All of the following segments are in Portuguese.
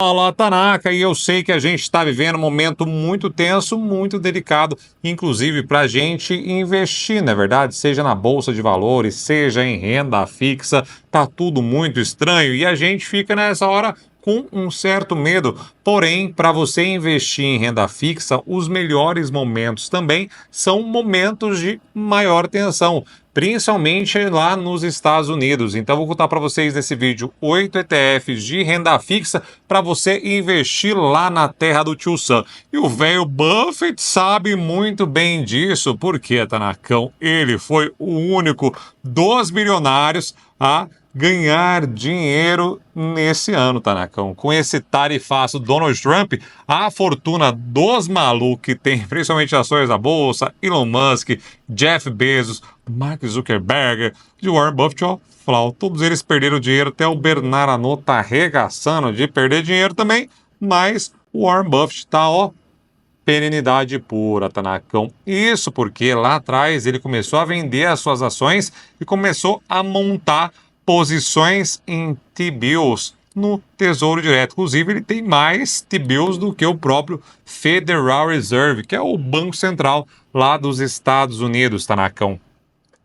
Fala, Tanaka, e eu sei que a gente está vivendo um momento muito tenso, muito delicado, inclusive para a gente investir, não é verdade? Seja na bolsa de valores, seja em renda fixa, tá tudo muito estranho e a gente fica nessa hora com um certo medo. Porém, para você investir em renda fixa, os melhores momentos também são momentos de maior tensão, principalmente lá nos Estados Unidos. Então, vou contar para vocês nesse vídeo 8 ETFs de renda fixa para você investir lá na terra do Tio Sam. E o velho Buffett sabe muito bem disso, porque, Tanacão, ele foi o único dos bilionários a ganhar dinheiro nesse ano, Tanacão. Com esse tarifaço Donald Trump, a fortuna dos malucos que tem, principalmente ações da bolsa, Elon Musk, Jeff Bezos, Mark Zuckerberg, de Warren Buffett, ó, Flau, todos eles perderam dinheiro, até o Bernard Arnault tá arregaçando de perder dinheiro também, mas o Warren Buffett tá, ó, perenidade pura, Tanacão. Isso porque lá atrás ele começou a vender as suas ações e começou a montar posições em T-bills no Tesouro Direto. Inclusive, ele tem mais T-bills do que o próprio Federal Reserve, que é o Banco Central lá dos Estados Unidos, Tanacão.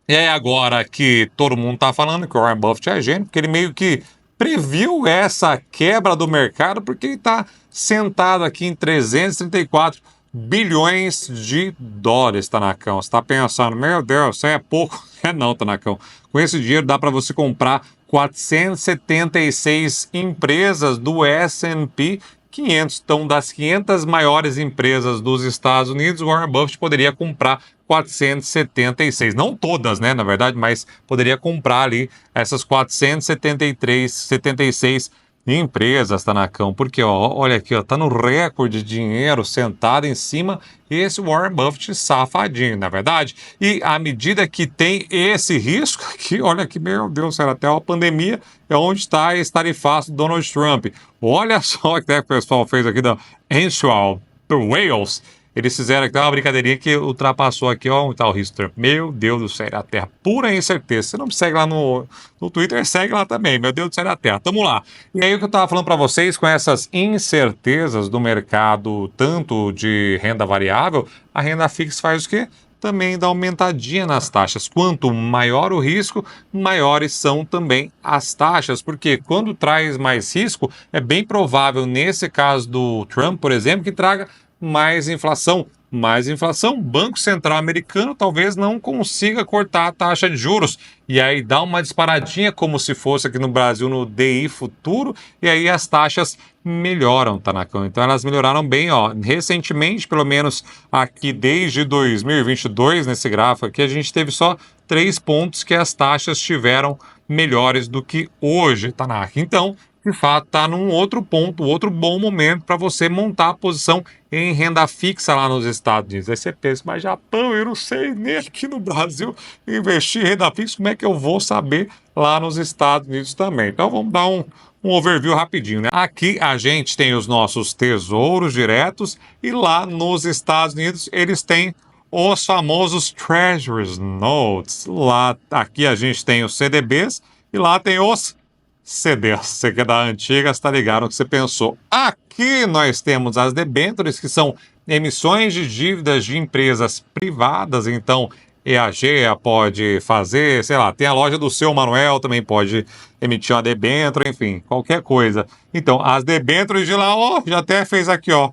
E é agora que todo mundo tá falando que o Warren Buffett é gênio, porque ele meio que previu essa quebra do mercado, porque ele está sentado aqui em 334 bilhões de dólares, Tanacão. Você está pensando, meu Deus, isso é pouco. É não, Tanacão. Com esse dinheiro dá para você comprar 476 empresas do S&P 500. Então, das 500 maiores empresas dos Estados Unidos, o Warren Buffett poderia comprar 476. Não todas, né, na verdade, mas poderia comprar ali essas 476 empresas, Tanacão. Porque, ó, olha aqui, ó, tá no recorde de dinheiro sentado em cima esse Warren Buffett safadinho, na verdade. E à medida que tem esse risco aqui, olha aqui, meu Deus, será até uma pandemia, é onde está esse tarifaço do Donald Trump. Olha só o que o pessoal fez aqui da Answell Wales. Eles fizeram aqui uma brincadeirinha que ultrapassou aqui, ó, o tal risco. Meu Deus do céu, a Terra, pura incerteza. Você não me segue lá no Twitter, segue lá também. Meu Deus do céu, a Terra. Tamo lá. E aí o que eu tava falando para vocês, com essas incertezas do mercado, tanto de renda variável, a renda fixa faz o quê? Também dá aumentadinha nas taxas. Quanto maior o risco, maiores são também as taxas, porque quando traz mais risco, é bem provável, nesse caso do Trump, por exemplo, que traga mais inflação. Mais inflação, o Banco Central americano talvez não consiga cortar a taxa de juros. E aí dá uma disparadinha, como se fosse aqui no Brasil no DI futuro, e aí as taxas melhoram, Tanacão. Então elas melhoraram bem, ó. Recentemente, pelo menos aqui desde 2022, nesse gráfico aqui, a gente teve só 3 pontos que as taxas tiveram melhores do que hoje, Tanaka. Então, de fato, está num outro ponto, outro bom momento para você montar a posição em renda fixa lá nos Estados Unidos. Aí você pensa, mas Japão, eu não sei nem aqui no Brasil investir em renda fixa, como é que eu vou saber lá nos Estados Unidos também? Então vamos dar um overview rapidinho, né? Aqui a gente tem os nossos tesouros diretos e lá nos Estados Unidos eles têm os famosos Treasury Notes. Lá, aqui a gente tem os CDBs e lá tem os CDs. Você que é da antiga, está ligado o que você pensou. Aqui nós temos as debêntures, que são emissões de dívidas de empresas privadas. Então, EAG pode fazer, sei lá, tem a loja do seu Manuel, também pode emitir uma debênture, enfim, qualquer coisa. Então, as debêntures de lá, ó, já até fez aqui, ó,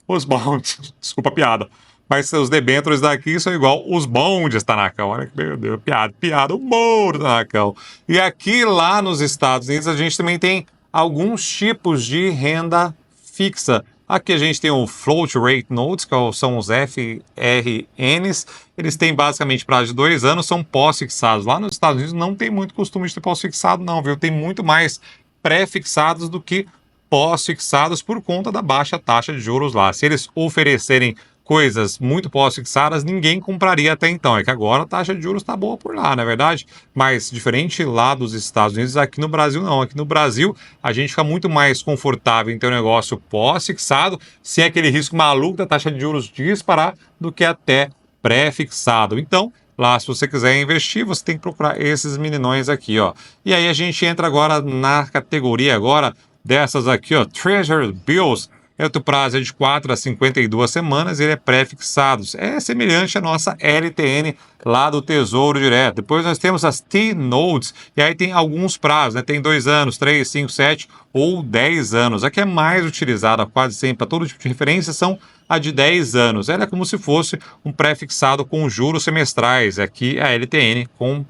os bonds. Desculpa a piada. Mas os debêntures daqui são igual os bondes, Tanacão. Olha que, meu Deus, piada, o bonde, Tanacão. E aqui, lá nos Estados Unidos, a gente também tem alguns tipos de renda fixa. Aqui a gente tem o Float Rate Notes, que são os FRNs. Eles têm basicamente prazo de 2 anos, são pós-fixados. Lá nos Estados Unidos não tem muito costume de ter pós-fixado, não, viu? Tem muito mais pré-fixados do que pós-fixados por conta da baixa taxa de juros lá. Se eles oferecerem coisas muito pós-fixadas, ninguém compraria até então. É que agora a taxa de juros está boa por lá, não é verdade? Mas diferente lá dos Estados Unidos, aqui no Brasil não. Aqui no Brasil a gente fica muito mais confortável em ter um negócio pós-fixado, sem aquele risco maluco da taxa de juros disparar, do que até pré-fixado. Então, lá, se você quiser investir, você tem que procurar esses meninões aqui, ó. E aí a gente entra agora na categoria agora dessas aqui, ó, Treasury Bills, o prazo é de 4 a 52 semanas, ele é pré-fixado. É semelhante à nossa LTN lá do Tesouro Direto. Depois nós temos as T-Notes, e aí tem alguns prazos, né? Tem 2 anos, 3, 5, 7 ou 10 anos. A que é mais utilizada quase sempre para todo tipo de referência são a de 10 anos. Ela é como se fosse um pré-fixado com juros semestrais. Aqui a LTN com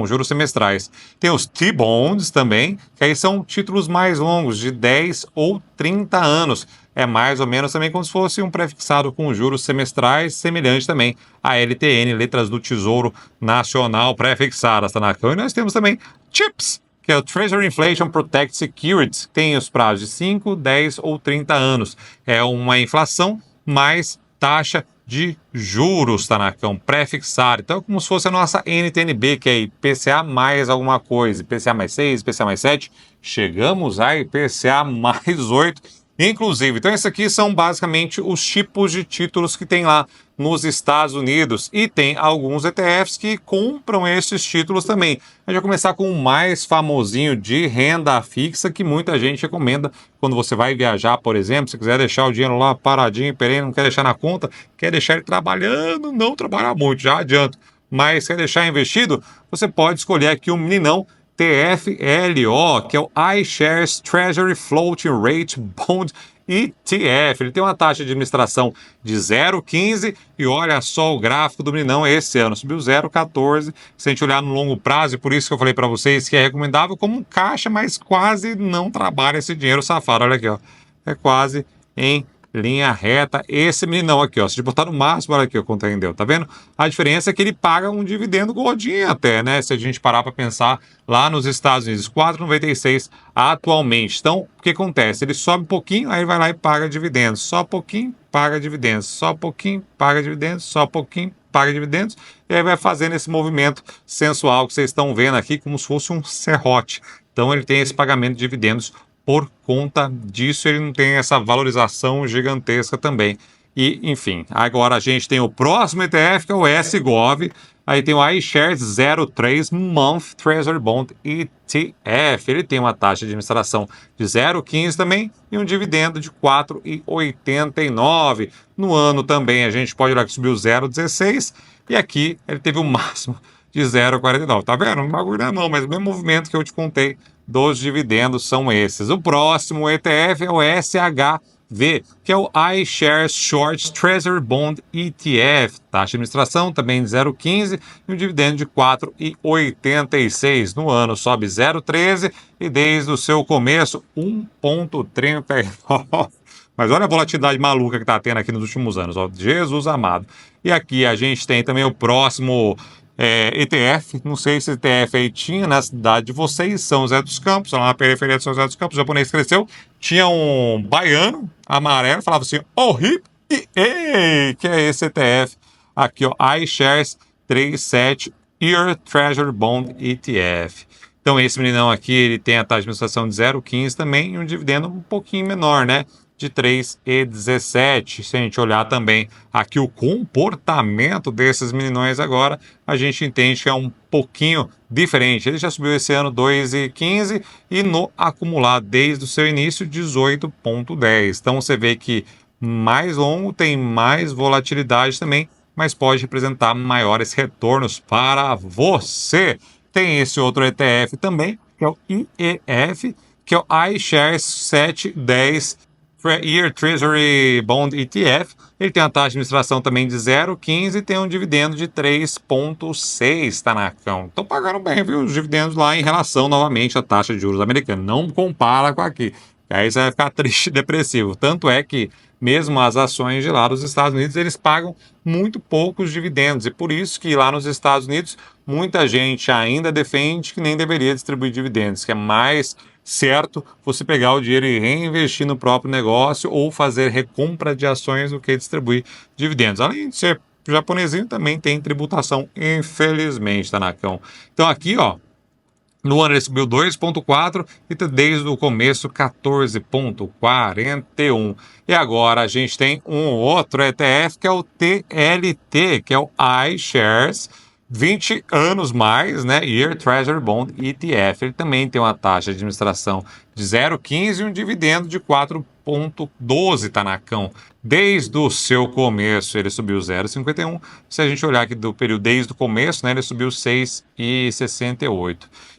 juros semestrais. Tem os T-Bonds também, que aí são títulos mais longos, de 10 ou 30 anos. É mais ou menos também como se fosse um pré-fixado com juros semestrais, semelhante também à LTN, letras do Tesouro Nacional pré-fixadas, tá na cão. E nós temos também CHIPS, que é o Treasury Inflation Protect Securities, que tem os prazos de 5, 10 ou 30 anos. É uma inflação mais taxa de juros, Tanacão, pré-fixado. Então, é como se fosse a nossa NTNB, que é IPCA mais alguma coisa, IPCA mais 6, IPCA mais 7, chegamos a IPCA mais 8, inclusive. Então, esses aqui são basicamente os tipos de títulos que tem lá nos Estados Unidos, e tem alguns ETFs que compram esses títulos também. A gente vai começar com o mais famosinho de renda fixa, que muita gente recomenda quando você vai viajar, por exemplo. Se quiser deixar o dinheiro lá paradinho, perene, não quer deixar na conta, quer deixar ele trabalhando, não trabalhar muito, já adianto, mas quer deixar investido, você pode escolher aqui um meninão TFLO, que é o iShares Treasury Floating Rate Bond ETF. Ele tem uma taxa de administração de 0,15 e olha só o gráfico do meninão esse ano, subiu 0,14. Se a gente olhar no longo prazo, e por isso que eu falei para vocês que é recomendável como um caixa, mas quase não trabalha esse dinheiro safado. Olha aqui, ó, é quase em linha reta esse meninão aqui, ó. Se botar no máximo, olha aqui o quanto rendeu, tá vendo? A diferença é que ele paga um dividendo gordinho até, né? Se a gente parar para pensar lá nos Estados Unidos, 4,96 atualmente. Então, o que acontece? Ele sobe um pouquinho, aí vai lá e paga dividendos. Só um pouquinho, paga dividendos. Só um pouquinho, paga dividendos. Só um pouquinho, paga dividendos. E aí vai fazendo esse movimento sensual que vocês estão vendo aqui, como se fosse um serrote. Então, ele tem esse pagamento de dividendos. Por conta disso, ele não tem essa valorização gigantesca também. E, enfim, agora a gente tem o próximo ETF, que é o SGOV. Aí tem o iShares 03 Month Treasury Bond ETF. Ele tem uma taxa de administração de 0,15 também e um dividendo de 4,89. No ano também a gente pode olhar que subiu 0,16 e aqui ele teve o máximo de 0,49. Tá vendo? Não bagulho não, mas o mesmo movimento que eu te contei dos dividendos são esses. O próximo ETF é o SHV, que é o iShares Short Treasury Bond ETF. Taxa de administração também de 0,15 e um dividendo de 4,86. No ano sobe 0,13 e desde o seu começo 1,39. Mas olha a volatilidade maluca que está tendo aqui nos últimos anos, ó. Jesus amado. E aqui a gente tem também o próximo ETF, não sei se ETF aí tinha na cidade de vocês, São José dos Campos, lá na periferia de São José dos Campos, o japonês cresceu, tinha um baiano amarelo, falava assim, oh hip e ei, que é esse ETF aqui, ó, iShares 37 Year Treasury Bond ETF. Então esse meninão aqui, ele tem a taxa de administração de 0,15 também e um dividendo um pouquinho menor, né? De 3,17. Se a gente olhar também aqui o comportamento desses meninões agora, a gente entende que é um pouquinho diferente. Ele já subiu esse ano 2,15 e no acumulado desde o seu início 18,10. Então você vê que mais longo tem mais volatilidade também, mas pode representar maiores retornos para você. Tem esse outro ETF também, que é o IEF, que é o iShares 710 Year Treasury Bond ETF. Ele tem uma taxa de administração também de 0,15 e tem um dividendo de 3,6, Tanacão. Estão pagando bem, viu, os dividendos lá em relação, novamente, à taxa de juros americana. Não compara com aqui. Aí você vai ficar triste e depressivo. Tanto é que mesmo as ações de lá dos Estados Unidos, eles pagam muito poucos dividendos. E por isso que lá nos Estados Unidos, muita gente ainda defende que nem deveria distribuir dividendos, que é mais certo você pegar o dinheiro e reinvestir no próprio negócio ou fazer recompra de ações do que distribuir dividendos. Além de ser japonesinho, também tem tributação, infelizmente, Tanacão. Então aqui, ó, no ano ele subiu 2,4 e desde o começo 14,41. E agora a gente tem um outro ETF que é o TLT, que é o iShares 20 anos mais, né? Year Treasury Bond ETF. Ele também tem uma taxa de administração de 0,15 e um dividendo de 4,12, Tanacão. Desde o seu começo, ele subiu 0,51. Se a gente olhar aqui do período desde o começo, né? Ele subiu 6,68.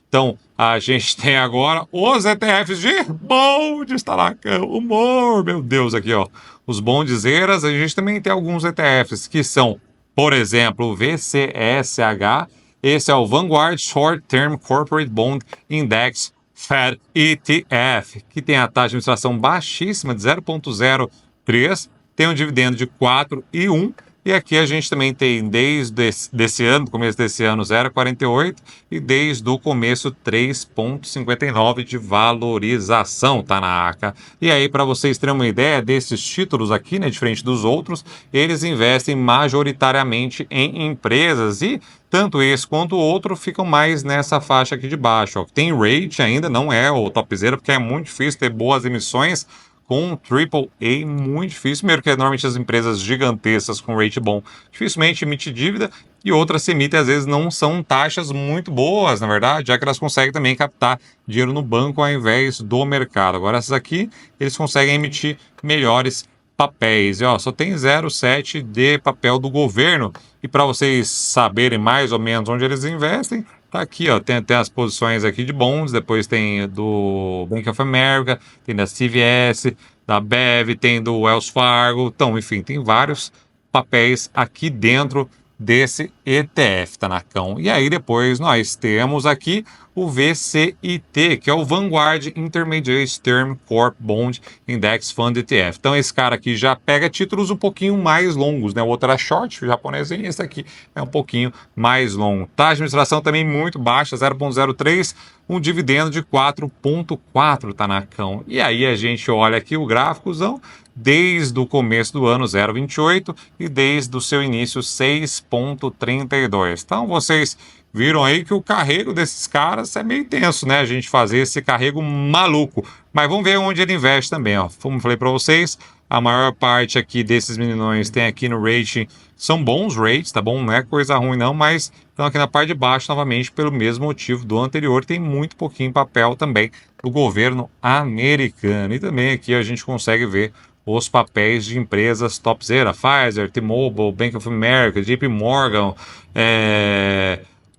Então, a gente tem agora os ETFs de bondes, Tanacão. Humor, meu Deus, aqui, ó. Os bondeseiras, a gente também tem alguns ETFs que são, por exemplo, o VCSH, esse é o Vanguard Short Term Corporate Bond Index Fed ETF, que tem a taxa de administração baixíssima de 0,03, tem um dividendo de 4,1. E aqui a gente também tem desde desse ano, do começo desse ano, 0,48 e desde o começo 3,59 de valorização, tá na ACA. E aí, para vocês terem uma ideia desses títulos aqui, né, diferente dos outros, eles investem majoritariamente em empresas e tanto esse quanto o outro ficam mais nessa faixa aqui de baixo. Ó. Tem rate ainda, não é o topzera, porque é muito difícil ter boas emissões com AAA, muito difícil, primeiro que normalmente as empresas gigantescas com rate bom dificilmente emitem dívida, e outras se emitem às vezes não são taxas muito boas, na verdade, já que elas conseguem também captar dinheiro no banco ao invés do mercado. Agora essas aqui, eles conseguem emitir melhores papéis, e ó, só tem 0,7 de papel do governo, e para vocês saberem mais ou menos onde eles investem, tá aqui, ó, tem as posições aqui de bonds, depois tem do Bank of America, tem da CVS, da BEV, tem do Wells Fargo, então, enfim, tem vários papéis aqui dentro desse ETF, Tanacão. E aí depois nós temos aqui o VCIT, que é o Vanguard Intermediate Term Corp Bond Index Fund ETF. Então esse cara aqui já pega títulos um pouquinho mais longos, né? O outro era short, o japonês, e esse aqui é um pouquinho mais longo. Taxa de administração também muito baixa, 0,03, um dividendo de 4,4, Tanacão. E aí a gente olha aqui o gráficozão, desde o começo do ano 0,28 e desde o seu início 6,32. Então vocês viram aí que o carrego desses caras é meio tenso, né? A gente fazer esse carrego maluco. Mas vamos ver onde ele investe também, ó. Como falei para vocês, a maior parte aqui desses meninões tem aqui no rating, são bons rates, tá bom? Não é coisa ruim não, mas estão aqui na parte de baixo novamente pelo mesmo motivo do anterior. Tem muito pouquinho papel também do governo americano. E também aqui a gente consegue ver os papéis de empresas topzera, Pfizer, T-Mobile, Bank of America, JP Morgan,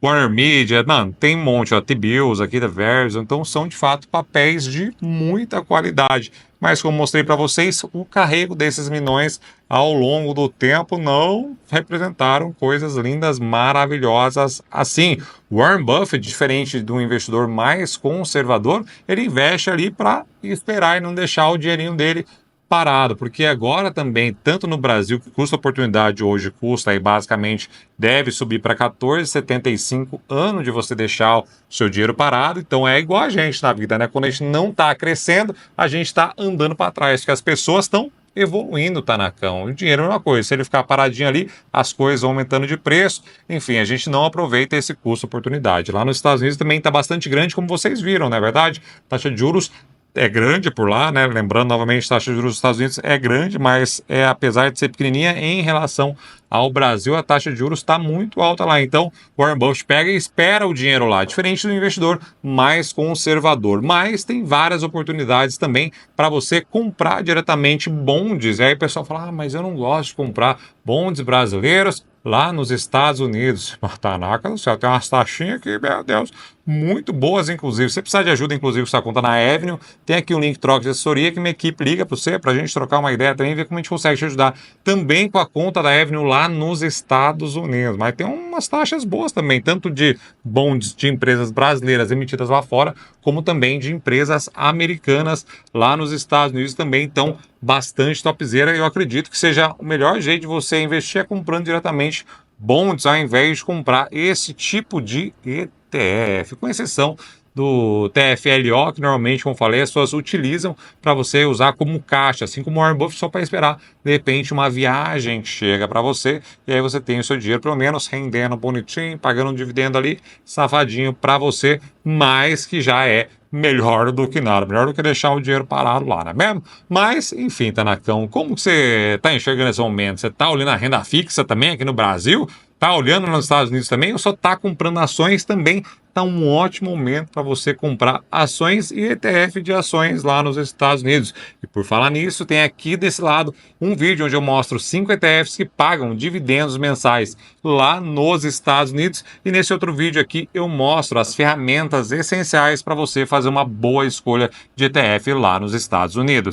Warner Media, mano, tem um monte, ó, T-Bills aqui da Verizon, então são de fato papéis de muita qualidade. Mas como mostrei para vocês, o carrego desses milhões ao longo do tempo não representaram coisas lindas, maravilhosas assim. Warren Buffett, diferente do investidor mais conservador, ele investe ali para esperar e não deixar o dinheirinho dele parado, porque agora também, tanto no Brasil, que custa oportunidade hoje custa aí basicamente deve subir para 14,75 ano de você deixar o seu dinheiro parado, então é igual a gente na vida, né? Quando a gente não está crescendo, a gente está andando para trás, porque as pessoas estão evoluindo, Tanacão. O dinheiro é uma coisa, se ele ficar paradinho ali, as coisas vão aumentando de preço, enfim, a gente não aproveita esse custo-oportunidade. Lá nos Estados Unidos também está bastante grande, como vocês viram, não é verdade? Taxa de juros é grande por lá, né? Lembrando novamente, a taxa de juros dos Estados Unidos é grande, mas apesar de ser pequenininha em relação ao Brasil, a taxa de juros está muito alta lá. Então, o Warren Buffett pega e espera o dinheiro lá, diferente do investidor mais conservador. Mas tem várias oportunidades também para você comprar diretamente bondes. E aí o pessoal fala, mas eu não gosto de comprar bondes brasileiros lá nos Estados Unidos. Tanaka do céu, tem umas taxinhas aqui, meu Deus, muito boas, inclusive. Se você precisar de ajuda, inclusive, com sua conta na Avenue, tem aqui um link troca de assessoria que minha equipe liga para você, para a gente trocar uma ideia também, ver como a gente consegue te ajudar também com a conta da Avenue lá nos Estados Unidos. Mas tem umas taxas boas também, tanto de bonds de empresas brasileiras emitidas lá fora, como também de empresas americanas lá nos Estados Unidos também. Então, bastante topzera. Eu acredito que seja o melhor jeito de você investir é comprando diretamente bonds ao invés de comprar esse tipo de ETF, com exceção do TFLO, que normalmente, como falei, as pessoas utilizam para você usar como caixa, assim como o Warren Buffett, só para esperar, de repente, uma viagem que chega para você, e aí você tem o seu dinheiro, pelo menos, rendendo bonitinho, pagando um dividendo ali, safadinho para você, mas que já é melhor do que nada, melhor do que deixar o dinheiro parado lá, não é mesmo? Mas, enfim, Tanacão, como que você está enxergando esse momento? Você está olhando a renda fixa também aqui no Brasil? Tá olhando nos Estados Unidos também ou só tá comprando ações também? Tá um ótimo momento para você comprar ações e ETF de ações lá nos Estados Unidos. E por falar nisso, tem aqui desse lado um vídeo onde eu mostro 5 ETFs que pagam dividendos mensais lá nos Estados Unidos. E nesse outro vídeo aqui eu mostro as ferramentas essenciais para você fazer uma boa escolha de ETF lá nos Estados Unidos.